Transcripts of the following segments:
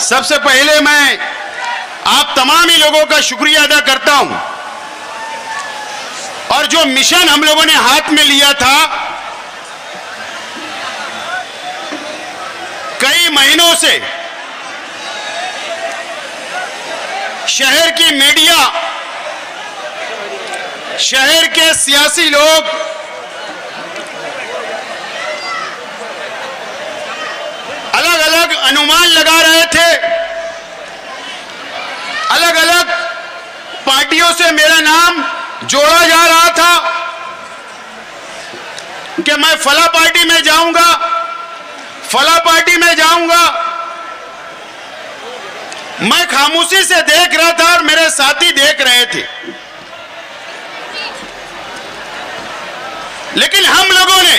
सबसे पहले मैं आप तमाम ही लोगों का शुक्रिया अदा करता हूं और जो मिशन हम लोगों ने हाथ में लिया था, कई महीनों से शहर की मीडिया, शहर के सियासी लोग अलग अलग अनुमान लगा रहे थे, अलग अलग पार्टियों से मेरा नाम जोड़ा जा रहा था कि मैं फला पार्टी में जाऊंगा, फला पार्टी में जाऊंगा। मैं खामोशी से देख रहा था और मेरे साथी देख रहे थे, लेकिन हम लोगों ने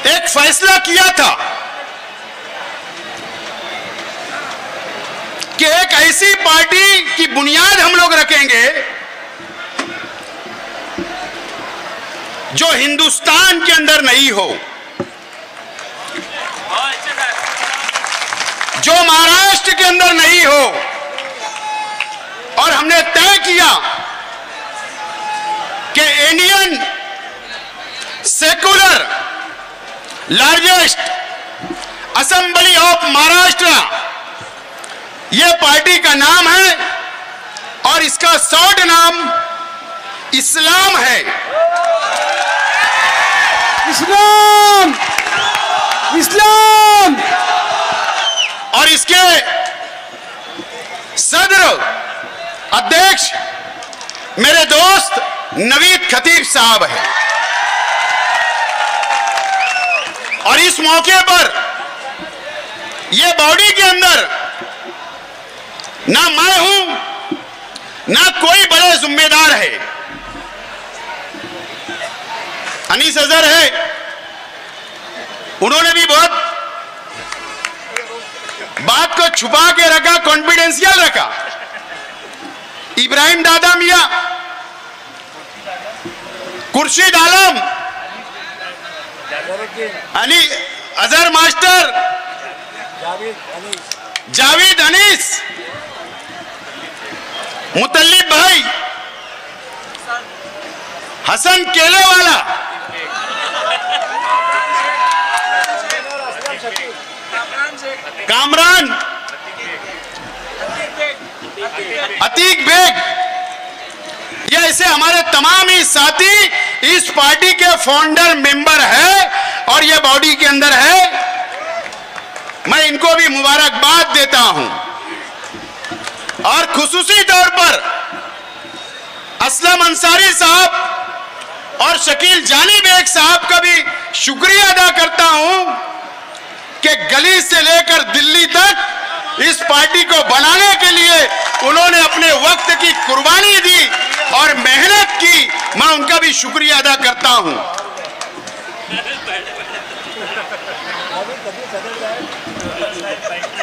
एक फैसला किया था कि एक ऐसी पार्टी की बुनियाद हम लोग रखेंगे जो हिंदुस्तान के अंदर नहीं हो, जो महाराष्ट्र के अंदर नहीं हो। और हमने तय किया कि Indian secular largest assembly of Maharashtra, यह पार्टी का नाम है और इसका शॉर्ट नाम इस्लाम है। इस्लाम, इस्लाम। और इसके सदर अध्यक्ष मेरे दोस्त नवीद खतीब साहब है। और इस मौके पर यह बॉडी के अंदर ना मैं हूं, ना कोई बड़े जिम्मेदार है। अनीस अजहर है, उन्होंने भी बहुत बात को छुपा के रखा, कॉन्फिडेंशियल रखा। इब्राहिम दादा मियां, खुर्शीद आलम, अली अजहर मास्टर, जावेद अनीस, मुतल्लिब भाई, हसन केलेवाला, कामरान, अतीक बेग, ये ऐसे हमारे तमाम ही साथी इस पार्टी के फाउंडर मेंबर है और ये बॉडी के अंदर है। मैं इनको भी मुबारकबाद देता हूं और खुसूसी तौर पर असलम अंसारी साहब और शकील जानी बेग साहब का भी शुक्रिया अदा करता हूं कि गली से लेकर दिल्ली तक इस पार्टी को बनाने के लिए उन्होंने अपने वक्त की कुर्बानी दी और मेहनत की। मैं उनका भी शुक्रिया अदा करता हूं।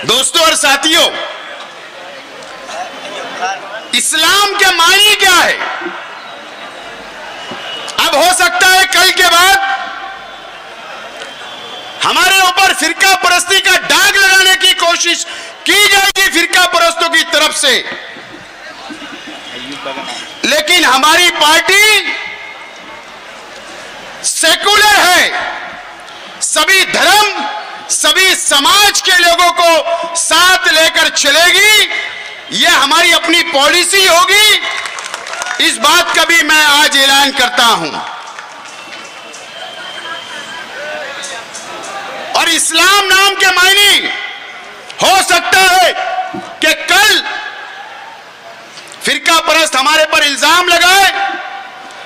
दोस्तों और साथियों, इस्लाम के मायने क्या है? अब हो सकता है कल के बाद हमारे ऊपर फिरका परस्ती का दाग लगाने की कोशिश की जाएगी फिरका परस्तों की तरफ से, लेकिन हमारी पार्टी सेकुलर है। सभी धर्म, सभी समाज के लोगों को साथ लेकर चलेगी। यह हमारी अपनी पॉलिसी होगी। इस बात का भी मैं आज ऐलान करता हूं। और इस्लाम नाम के मायने हो सकता है कि कल फिरका परस्त हमारे पर इल्जाम लगाए,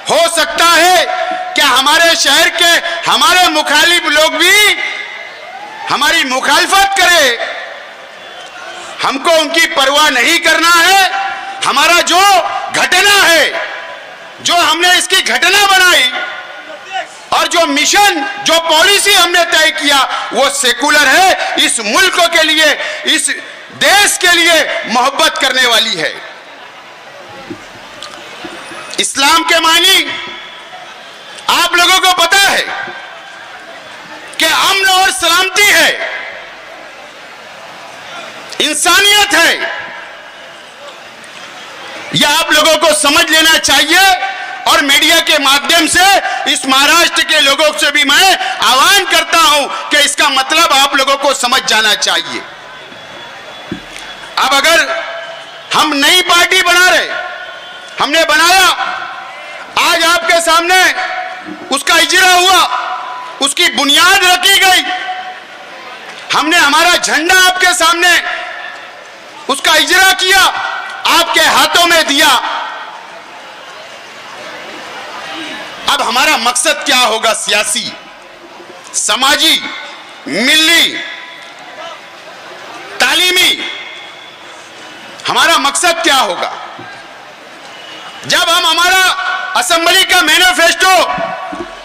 हो सकता है कि हमारे शहर के हमारे मुखालिफ लोग भी हमारी मुखालफत करें। हमको उनकी परवाह नहीं करना है। हमारा जो घटना है, जो हमने इसकी घटना बनाई और जो मिशन, जो पॉलिसी हमने तय किया, वो सेकुलर है। इस मुल्क के लिए, इस देश के लिए मोहब्बत करने वाली है। इस्लाम के मानी आप लोगों को पता है कि अमन और सलामती है, इंसानियत है, यह आप लोगों को समझ लेना चाहिए। और मीडिया के माध्यम से इस महाराष्ट्र के लोगों से भी मैं आह्वान करता हूं कि इसका मतलब आप लोगों को समझ जाना चाहिए। अब अगर हम नई पार्टी बना रहे, हमने बनाया, आज आपके सामने उसका इजरा हुआ, उसकी बुनियाद रखी गई, हमने हमारा झंडा आपके सामने उसका इजरा किया, आपके हाथों में दिया। अब हमारा मकसद क्या होगा? सियासी, समाजी, मिली, तालीमी, हमारा मकसद क्या होगा? जब हम हमारा असेंबली का मैनिफेस्टो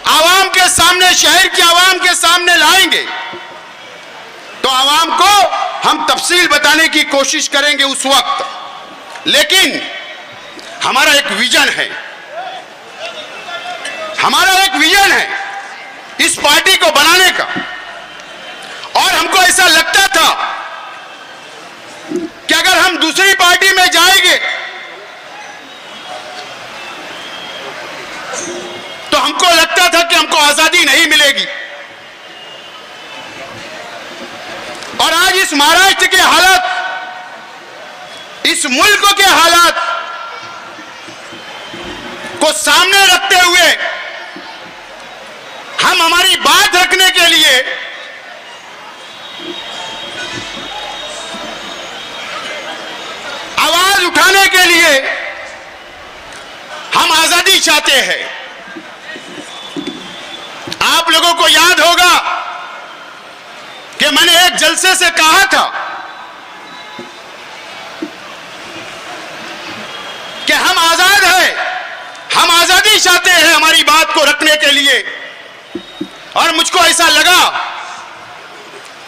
आवाम के सामने, शहर की आवाम के सामने लाएंगे, तो आवाम को हम तफसील बताने की कोशिश करेंगे उस वक्त। लेकिन हमारा एक विजन है, हमारा एक विजन है इस पार्टी को बनाने का। और हमको ऐसा लगता था कि अगर हम दूसरी पार्टी में जाएंगे तो हमको लगता था कि हमको आजादी नहीं मिलेगी। और आज इस महाराष्ट्र के हालात, इस मुल्क के हालात को सामने रखते हुए हम हमारी बात रखने के लिए आवाज उठाने के लिए हम आजादी चाहते हैं। आप लोगों को याद होगा कि मैंने एक जलसे से कहा था कि हम आजाद हैं, हम आजादी चाहते हैं हमारी बात को रखने के लिए। और मुझको ऐसा लगा,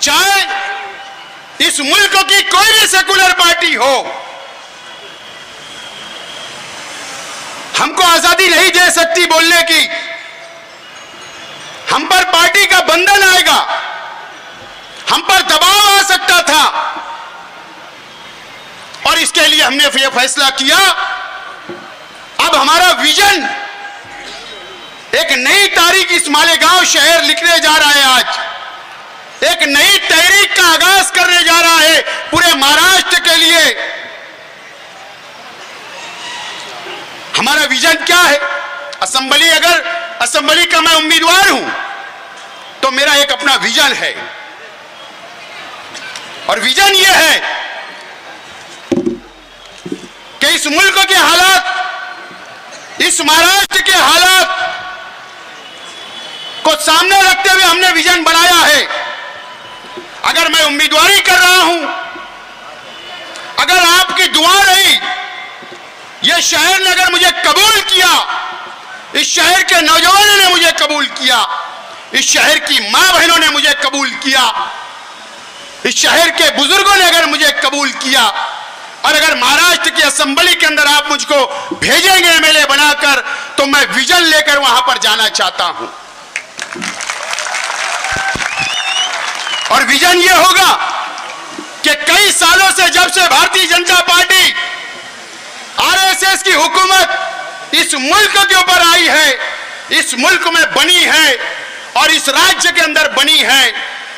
चाहे इस मुल्क की कोई भी सेकुलर पार्टी हो, हमको आजादी नहीं दे सकती बोलने की। हम पर पार्टी का बंधन आएगा, हम पर दबाव आ सकता था। और इसके लिए हमने यह फैसला किया, अब हमारा विजन एक नई तारीख इस मालेगांव शहर लिखने जा रहा है। आज एक नई तहरीक का आगाज करने जा रहा है पूरे महाराष्ट्र के लिए। हमारा विजन क्या है? असेंबली, अगर असेंबली का मैं उम्मीदवार हूं तो मेरा एक अपना विजन है। और विजन यह है कि इस मुल्क के हालात, इस महाराष्ट्र के हालात को सामने रखते हुए हमने विजन बनाया है। अगर मैं उम्मीदवारी कर रहा हूं, अगर आपकी दुआ रही, यह शहर ने अगर मुझे कबूल किया, इस शहर के नौजवानों ने मुझे कबूल किया, इस शहर की मां बहनों ने मुझे कबूल किया, इस शहर के बुजुर्गों ने अगर मुझे कबूल किया, और अगर महाराष्ट्र की असेंबली के अंदर आप मुझको भेजेंगे एमएलए बनाकर, तो मैं विजन लेकर वहां पर जाना चाहता हूं। और विजन यह होगा कि कई सालों से, जब से भारतीय जनता पार्टी, आरएसएस की हुकूमत इस मुल्क के ऊपर आई है, इस मुल्क में बनी है और इस राज्य के अंदर बनी है,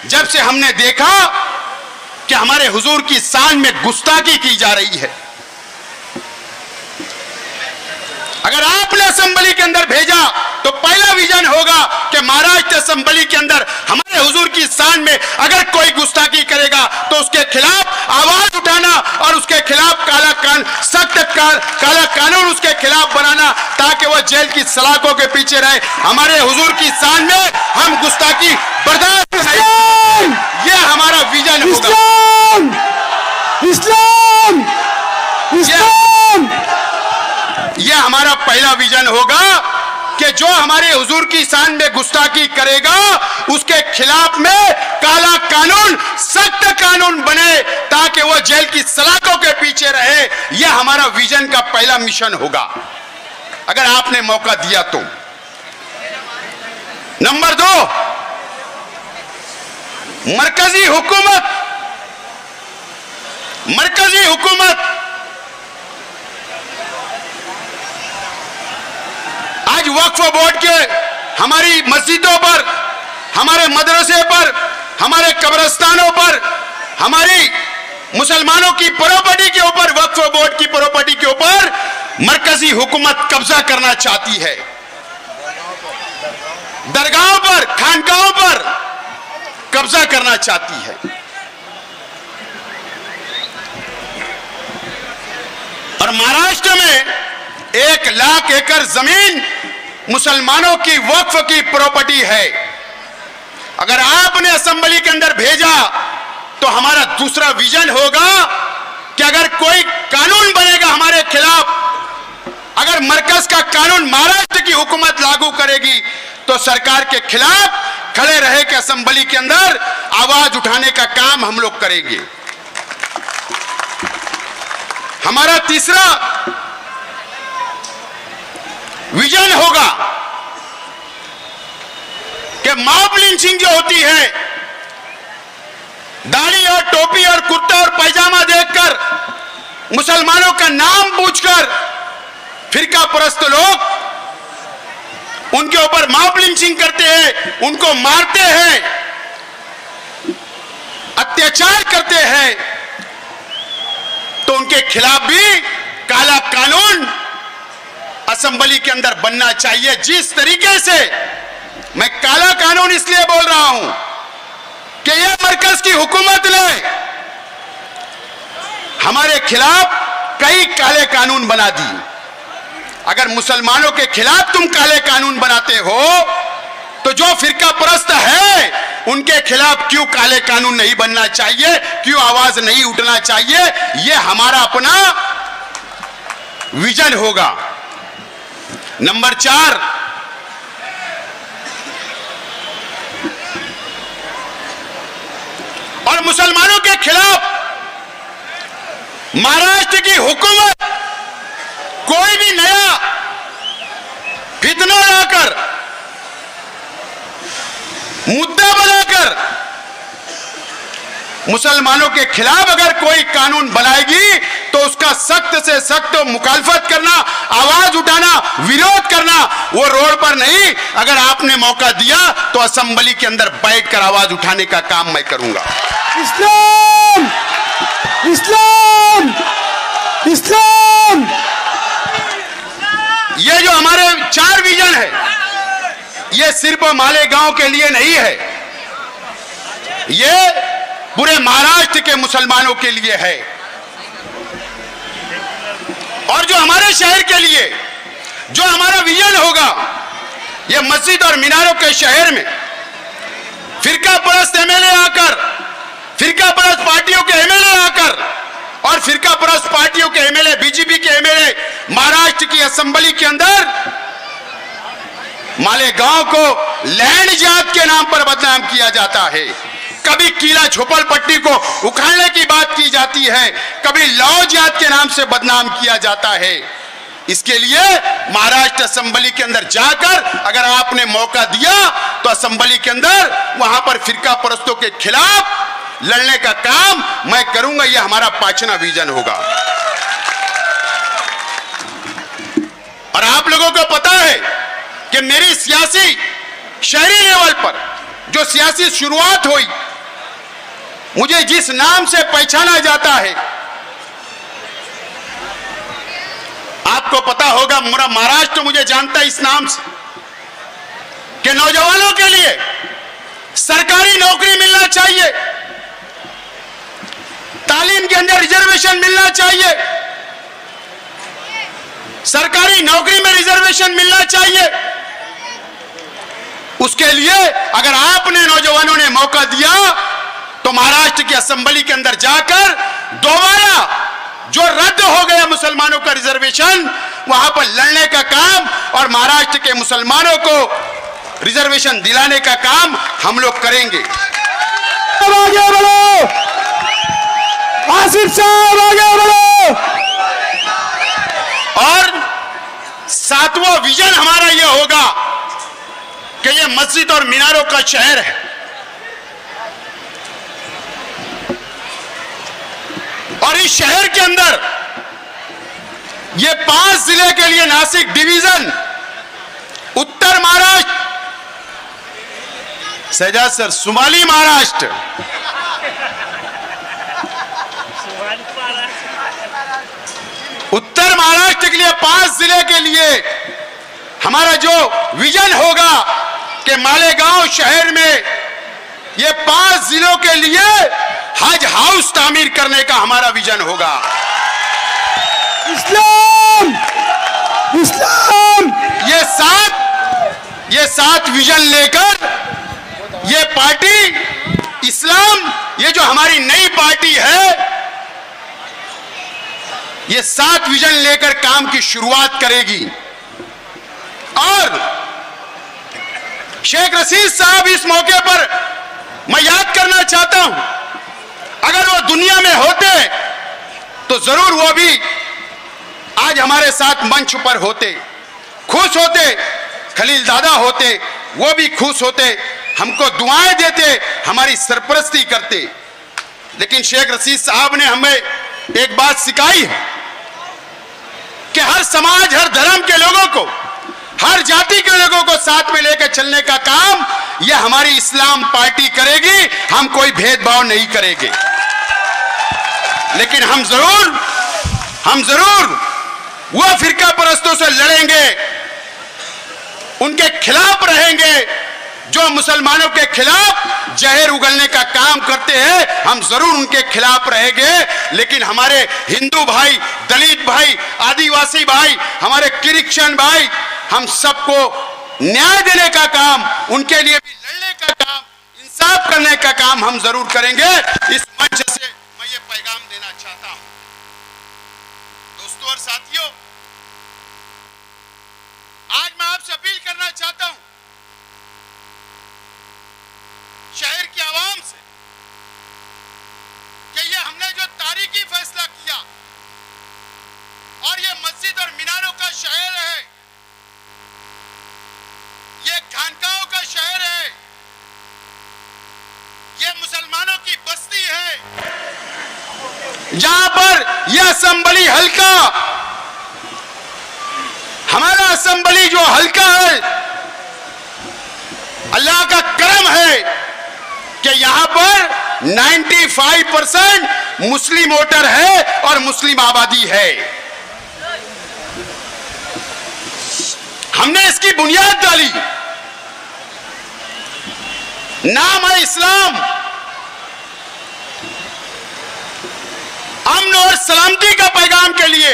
जब से हमने देखा कि हमारे हुजूर की शान में गुस्ताखी की जा रही है। अगर आपने असेंबली के अंदर भेजा तो पहला विजन होगा कि महाराष्ट्र असेंबली के अंदर हमारे हुजूर की शान में अगर कोई गुस्ताखी करेगा तो उसके खिलाफ आवाज उठाना और उसके खिलाफ सख्त काला कानून उसके खिलाफ बनाना, ताकि वह जेल की सलाखों के पीछे रहे। हमारे हुजूर की शान में हम गुस्ताखी बर्दाश्त नहीं, यह हमारा विजन होगा। इस्लाम, इस्लाम, यह हमारा पहला विजन होगा कि जो हमारे हुजूर की शान में गुस्ताखी करेगा उसके खिलाफ में काला कानून, सख्त कानून बने, ताकि वह जेल की सलाखों के पीछे रहे। यह हमारा विजन का पहला मिशन होगा, अगर आपने मौका दिया तो। नंबर 2, मरकजी हुकूमत आज वक्फ बोर्ड के हमारी मस्जिदों पर, हमारे मदरसे पर, हमारे कब्रिस्तानों पर, हमारी मुसलमानों की प्रॉपर्टी के ऊपर, वक्फ बोर्ड की प्रॉपर्टी के ऊपर मरकजी हुकूमत कब्जा करना चाहती है। दरगाहों पर, खानकाहों पर कब्जा करना चाहती है। और महाराष्ट्र में 1 लाख एकड़ जमीन मुसलमानों की वक्फ की प्रॉपर्टी है। अगर आपने असेंबली के अंदर भेजा तो हमारा दूसरा विजन होगा कि अगर कोई कानून बनेगा हमारे खिलाफ, अगर मरकज का कानून महाराष्ट्र की हुकूमत लागू करेगी तो सरकार के खिलाफ खड़े रहे के असेंबली के अंदर आवाज उठाने का काम हम लोग करेंगे। हमारा तीसरा विजन होगा कि मॉब लिंचिंग जो होती है, दाढ़ी और टोपी और कुर्ता और पैजामा देखकर, मुसलमानों का नाम पूछकर फिरका परस्त लोग उनके ऊपर मॉब लिंचिंग करते हैं, उनको मारते हैं, अत्याचार करते हैं, तो उनके खिलाफ भी काला कानून असेंबली के अंदर बनना चाहिए। जिस तरीके से मैं काला कानून इसलिए बोल रहा हूं कि यह मरकज की हुकूमत ने हमारे खिलाफ कई काले कानून बना दी। अगर मुसलमानों के खिलाफ तुम काले कानून बनाते हो तो जो फिरका परस्त है उनके खिलाफ क्यों काले कानून नहीं बनना चाहिए, क्यों आवाज नहीं उठना चाहिए? यह हमारा अपना विजन होगा। नंबर 4, और मुसलमानों के खिलाफ महाराष्ट्र की हुकूमत कोई भी नया फितना लाकर, मुद्दा बनाकर मुसलमानों के खिलाफ अगर कोई कानून बनाएगी तो उसका सख्त से सख्त मुखालफत करना, आवाज उठाना, विरोध करना, वो रोड पर नहीं, अगर आपने मौका दिया तो असेंबली के अंदर बैठकर आवाज उठाने का काम मैं करूंगा। इस्लाम, इस्लाम, इस्लाम। ये जो हमारे 4 विजन है, ये सिर्फ मालेगांव के लिए नहीं है, ये पूरे महाराष्ट्र के मुसलमानों के लिए है। और जो हमारे शहर के लिए जो हमारा विजन होगा, ये मस्जिद और मीनारों के शहर में फिरका परस्त एमएलए आकर, फिरका परस्त पार्टियों के एमएलए आकर और फिरका परस्त पार्टियों के एमएलए, बीजेपी के एमएलए महाराष्ट्र की असेंबली के अंदर मालेगांव को लैंड जात के नाम पर बदनाम किया जाता है। कभी किला झोपड़पट्टी को उखाड़ने की बात की जाती है, कभी लौ जात के नाम से बदनाम किया जाता है। इसके लिए महाराष्ट्र असेंबली के अंदर जाकर अगर आपने मौका दिया तो असेंबली के अंदर वहां पर फिरका परस्तों के खिलाफ लड़ने का काम मैं करूंगा। यह हमारा 5वां विजन होगा। और आप लोगों को पता है कि मेरी सियासी शहरी लेवल पर जो सियासी शुरुआत हुई, मुझे जिस नाम से पहचाना जाता है, आपको पता होगा, मेरा महाराष्ट्र मुझे जानता है इस नाम से कि नौजवानों के लिए सरकारी नौकरी मिलना चाहिए, तालीम के अंदर रिजर्वेशन मिलना चाहिए, सरकारी नौकरी में रिजर्वेशन मिलना चाहिए। उसके लिए अगर आपने नौजवानों ने मौका दिया तो महाराष्ट्र की असेंबली के अंदर जाकर दोबारा जो रद्द हो गया मुसलमानों का रिजर्वेशन, वहां पर लड़ने का काम और महाराष्ट्र के मुसलमानों को रिजर्वेशन दिलाने का काम हम लोग करेंगे। आगे बढ़ो, आसिफ साहब आगे बढ़ो। और 7वां विजन हमारा यह होगा कि यह मस्जिद और मीनारों का शहर है। इस शहर के अंदर ये 5 जिले के लिए नासिक डिवीजन, उत्तर महाराष्ट्र, सजा सर, शुमाली महाराष्ट्र, उत्तर महाराष्ट्र के लिए 5 जिले के लिए हमारा जो विजन होगा कि मालेगांव शहर में ये 5 जिलों के लिए हज हाउस तामीर करने का हमारा विजन होगा। इस्लाम, इस्लाम, ये सात विजन लेकर ये पार्टी इस्लाम, ये जो हमारी नई पार्टी है, ये 7 विजन लेकर काम की शुरुआत करेगी। और शेख रशीद साहब, इस मौके पर मैं याद करना चाहता हूं, अगर वो दुनिया में होते तो जरूर वो भी आज हमारे साथ मंच पर होते, खुश होते, खलील दादा होते, वो भी खुश होते, हमको दुआएं देते, हमारी सरपरस्ती करते। लेकिन शेख रशीद साहब ने हमें एक बात सिखाई है कि हर समाज, हर धर्म के लोगों को, हर जाति के लोगों को साथ में लेकर चलने का काम यह हमारी इस्लाम पार्टी करेगी। हम कोई भेदभाव नहीं करेंगे, लेकिन हम जरूर वह फिरका परस्तों से लड़ेंगे, उनके खिलाफ रहेंगे जो मुसलमानों के खिलाफ जहर उगलने का काम करते हैं। हम जरूर उनके खिलाफ रहेंगे, लेकिन हमारे हिंदू भाई, दलित भाई, आदिवासी भाई, हमारे क्रिश्चियन भाई, हम सबको न्याय देने का काम, उनके लिए भी लड़ने का काम, इंसाफ करने का काम हम जरूर करेंगे। इस मंच से मैं ये पैगाम देना चाहता हूं। दोस्तों और साथियों, आज मैं आपसे अपील करना चाहता हूं शहर की आवाम से कि ये हमने जो तारीखी फैसला किया, और ये मस्जिद और मीनारों का शहर है, ये खानकाहों का शहर है, ये मुसलमानों की बस्ती है, जहां पर यह असेंबली हल्का, हमारा असेंबली जो हल्का है, अल्लाह का करम है कि यहां पर 95% मुस्लिम वोटर है और मुस्लिम आबादी है। हमने इसकी बुनियाद डाली, नाम है इस्लाम, अमन और सलामती का पैगाम के लिए।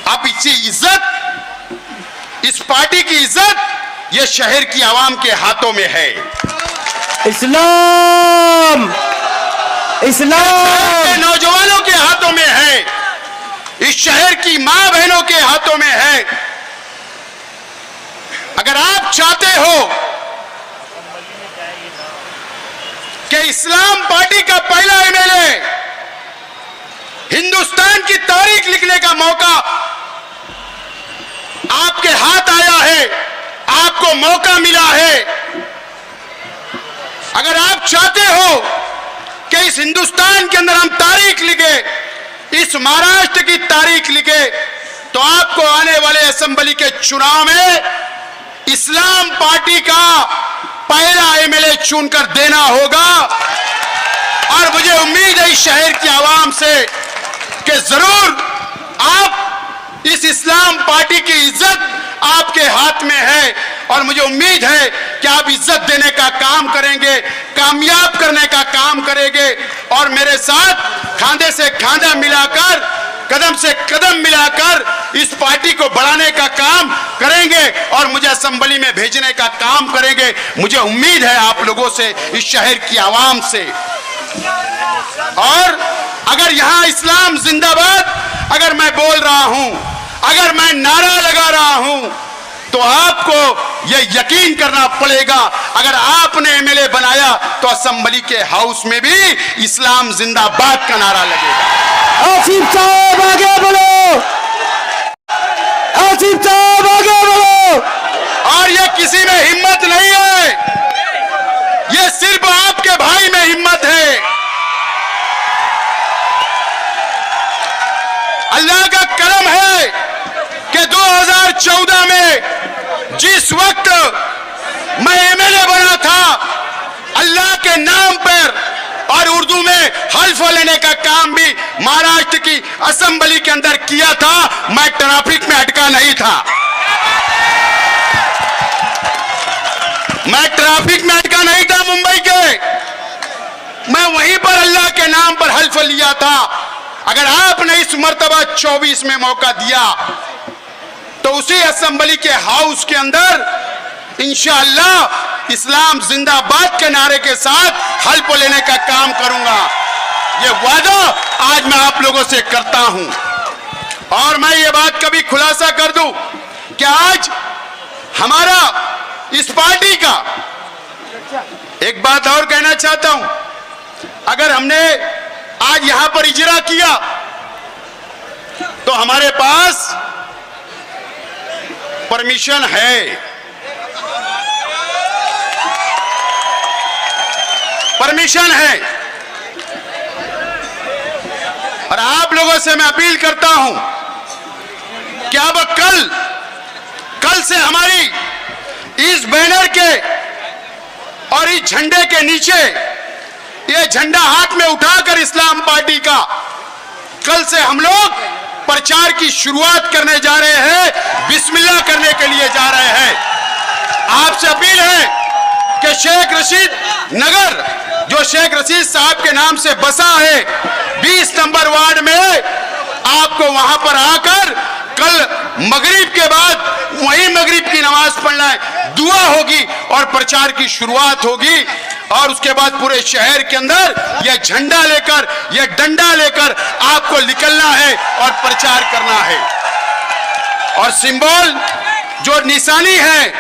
अब इसकी इज्जत, इस पार्टी की इज्जत, यह शहर की आवाम के हाथों में है। इस्लाम, इस्लाम, नौजवानों के हाथों में है, इस शहर की मां बहनों के हाथों में है। अगर आप चाहते हो कि इस्लाम पार्टी का पहला एमएलए हिंदुस्तान की तारीख लिखने का मौका आपके हाथ आया है, आपको मौका मिला है, अगर आप चाहते हो कि इस हिंदुस्तान के अंदर हम तारीख लिखे, इस महाराष्ट्र की तारीख लिखे, तो आपको आने वाले असेंबली के चुनाव में इस्लाम पार्टी का पहला एमएलए चुनकर देना होगा। और मुझे उम्मीद है इस शहर की आवाम से कि जरूर आप, इस इस्लाम पार्टी की इज्जत आपके हाथ में है, और मुझे उम्मीद है कि आप इज्जत देने का काम करेंगे, कामयाब करने का काम करेंगे, और मेरे साथ खांधे से खांधा मिलाकर, कदम से कदम मिलाकर इस पार्टी को बढ़ाने का काम करेंगे और मुझे असेंबली में भेजने का काम करेंगे। मुझे उम्मीद है आप लोगों से, इस शहर की आवाम से। और अगर यहां इस्लाम जिंदाबाद अगर मैं बोल रहा हूं, अगर मैं नारा लगा रहा हूं, तो आपको यह यकीन करना पड़ेगा, अगर आपने एमएलए बनाया तो असेंबली के हाउस में भी इस्लाम जिंदाबाद का नारा लगेगा। आसिफ साहब आगे बढ़ो, आसिफ साहब आगे बढ़ो। और यह किसी में हिम्मत नहीं है, यह सिर्फ आपके भाई में हिम्मत है, और उर्दू में हल्फ लेने का काम भी महाराष्ट्र की असेंबली के अंदर किया था। मैं ट्रैफिक में अटका नहीं था, मैं ट्रैफिक में अटका नहीं था मुंबई के, मैं वहीं पर अल्लाह के नाम पर हल्फ लिया था। अगर आपने इस मर्तबा 24 में मौका दिया तो उसी असेंबली के हाउस के अंदर इंशाअल्लाह इस्लाम जिंदाबाद के नारे के साथ हल्फ लेने का काम करूंगा। ये वादा आज मैं आप लोगों से करता हूं। और मैं ये बात कभी खुलासा कर दूं कि आज हमारा इस पार्टी का, एक बात और कहना चाहता हूं, अगर हमने आज यहां पर इजरा किया तो हमारे पास परमिशन है, परमिशन है। और आप लोगों से मैं अपील करता हूं कि अब कल से हमारी इस बैनर के और इस झंडे के नीचे, ये झंडा हाथ में उठाकर इस्लाम पार्टी का कल से हम लोग प्रचार की शुरुआत करने जा रहे हैं, बिस्मिल्लाह करने के लिए जा रहे हैं। आपसे अपील है कि शेख रशीद नगर, जो शेख रशीद साहब के नाम से बसा है 20 नंबर वार्ड में, आपको वहां पर आकर कल मगरिब के बाद वहीं मगरिब की नमाज पढ़ना है, दुआ होगी और प्रचार की शुरुआत होगी। और उसके बाद पूरे शहर के अंदर यह झंडा लेकर, यह डंडा लेकर आपको निकलना है और प्रचार करना है। और सिंबल जो निशानी है,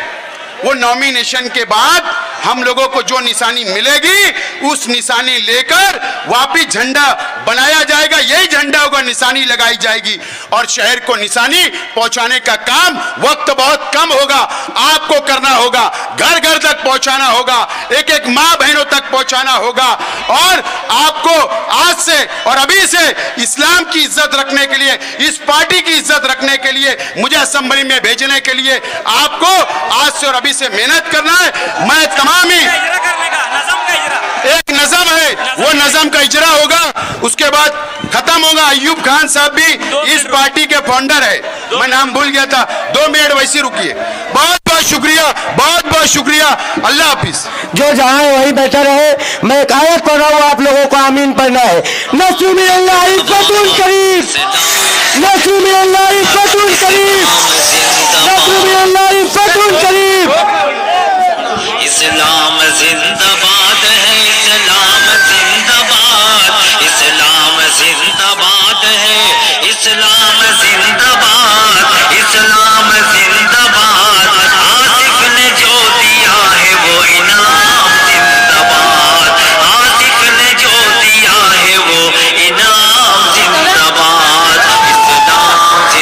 वो नॉमिनेशन के बाद हम लोगों को जो निशानी मिलेगी उस निशानी लेकर वापिस झंडा बनाया जाएगा, यही झंडा होगा, निशानी लगाई जाएगी और शहर को निशानी पहुंचाने का काम वक्त बहुत कम होगा, आपको करना होगा, घर घर तक पहुंचाना होगा, एक एक माँ बहनों तक पहुंचाना होगा। और आपको आज से और अभी से इस्लाम की इज्जत रखने के लिए, इस पार्टी की इज्जत रखने के लिए, मुझे असेंबली में भेजने के लिए आपको आज से और अभी से मेहनत करना है। मैं तमाम ही एक नज़म है, वो नज़म का इजरा होगा, उसके बाद खत्म होगा। अयूब खान साहब भी इस पार्टी के फाउंडर है, मैं नाम भूल गया था, 2 मिनट वैसे रुकिए। बहुत बहुत शुक्रिया, बहुत बहुत शुक्रिया, अल्लाह हाफिज। जो जहाँ है वहीं बैठा रहे। मैं एक आयत पढ़ रहा हूँ, आप लोगों को आमीन पढ़ना है। नस्र मिनल्लाह इफ़्फ़तुन करीब, नस्र मिनल्लाह इफ़्फ़तुन करीब, नस्र मिनल्लाह इफ़्फ़तुन करीब। इस्लाम जिंदाबाद है, इस्लाम जिंदाबाद, इस्लाम जिंदाबाद है, इस्लाम जिंदाबाद, इस्लाम जिंदाबाद। आसिफ ने जो दिया है वो इनाम जिंदाबाद, आसिफ ने जो दिया है वो इनाम जिंदाबाद। इस्लाम जिंदाबाद,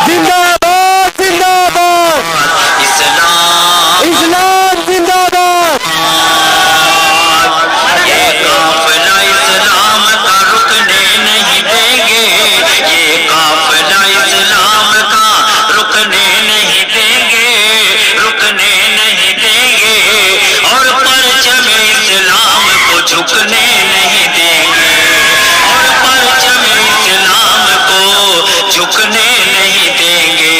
जिंदाबाद जिंदाबाद, इस्लाम इस्लाम जिंदाबाद। ये काफिला इस्लाम का रुकने नहीं देंगे, ये काफिला इस्लाम का रुकने नहीं देंगे, रुकने नहीं देंगे। और परचम इस्लाम को झुकने नहीं देंगे, और परचम इस्लाम को झुकने नहीं देंगे।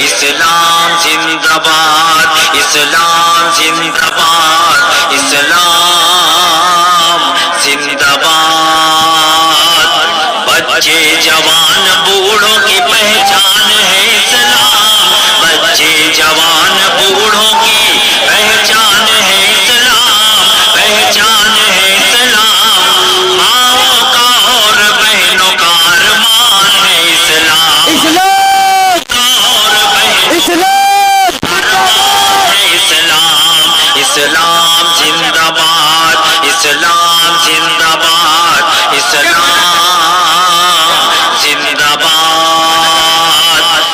इस्लाम जिंदाबाद, इस्लाम जिंदाबाद।